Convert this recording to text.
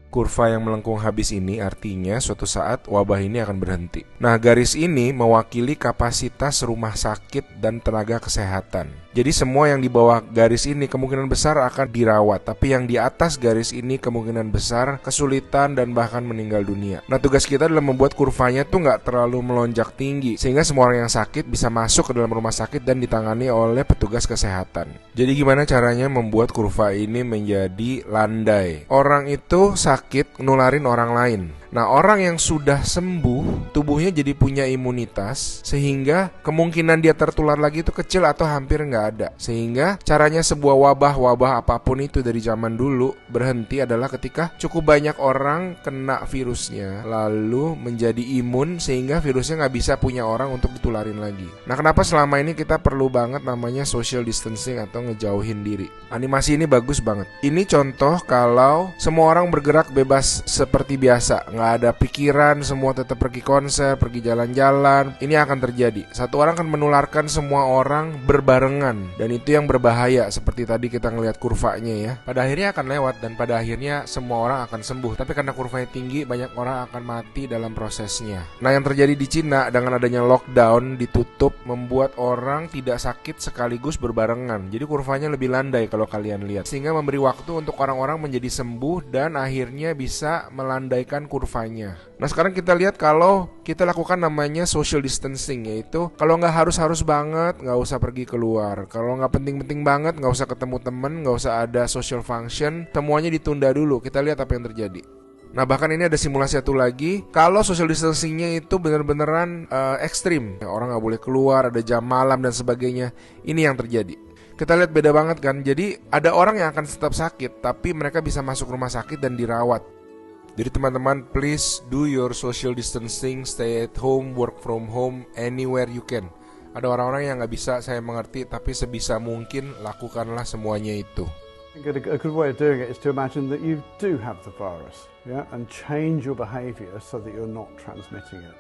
Kurva yang melengkung habis ini artinya suatu saat wabah ini akan berhenti. Nah, garis ini mewakili kapasitas rumah sakit dan tenaga kesehatan. Jadi semua yang di bawah garis ini kemungkinan besar akan dirawat, tapi yang di atas garis ini kemungkinan besar kesulitan dan bahkan meninggal dunia. Nah, tugas kita adalah membuat kurvanya tuh nggak terlalu melonjak tinggi, sehingga semua orang yang sakit bisa masuk ke dalam rumah sakit dan ditangani oleh petugas kesehatan. Jadi gimana caranya membuat kurva ini menjadi landai? Orang itu sakit nularin orang lain. Nah, orang yang sudah sembuh, tubuhnya jadi punya imunitas, sehingga kemungkinan dia tertular lagi itu kecil atau hampir nggak ada. Sehingga caranya sebuah wabah apapun itu dari zaman dulu berhenti adalah ketika cukup banyak orang kena virusnya, lalu menjadi imun sehingga virusnya nggak bisa punya orang untuk ditularin lagi. Nah, kenapa selama ini kita perlu banget namanya social distancing atau ngejauhin diri? Animasi ini bagus banget. Ini contoh kalau semua orang bergerak bebas seperti biasa, nggak ada pikiran, semua tetap pergi konser, pergi jalan-jalan. Ini akan terjadi. Satu orang akan menularkan semua orang berbarengan, dan itu yang berbahaya. Seperti tadi kita ngelihat kurvanya ya. Pada akhirnya akan lewat dan pada akhirnya semua orang akan sembuh. Tapi karena kurvanya tinggi, banyak orang akan mati dalam prosesnya. Nah, yang terjadi di Cina dengan adanya lockdown, ditutup, membuat orang tidak sakit sekaligus berbarengan. Jadi kurvanya lebih landai kalau kalian lihat, sehingga memberi waktu untuk orang-orang menjadi sembuh dan akhirnya bisa melandaikan kurvanya. Nah, sekarang kita lihat kalau kita lakukan namanya social distancing, yaitu kalau nggak harus banget, nggak usah pergi keluar. Kalau nggak penting-penting banget, nggak usah ketemu temen, nggak usah ada social function, semuanya ditunda dulu. Kita lihat apa yang terjadi. Nah, bahkan ini ada simulasi satu lagi. Kalau social distancingnya itu bener-beneran ekstrim, orang nggak boleh keluar, ada jam malam dan sebagainya. Ini yang terjadi. Kita lihat beda banget kan. Jadi ada orang yang akan tetap sakit, tapi mereka bisa masuk rumah sakit dan dirawat. Jadi teman-teman, please do your social distancing, stay at home, work from home, anywhere you can. Ada orang-orang yang gak bisa, saya mengerti, tapi sebisa mungkin lakukanlah semuanya itu. A good way of doing it is to imagine that you do have the virus, yeah, and change your behavior so that you're not transmitting it.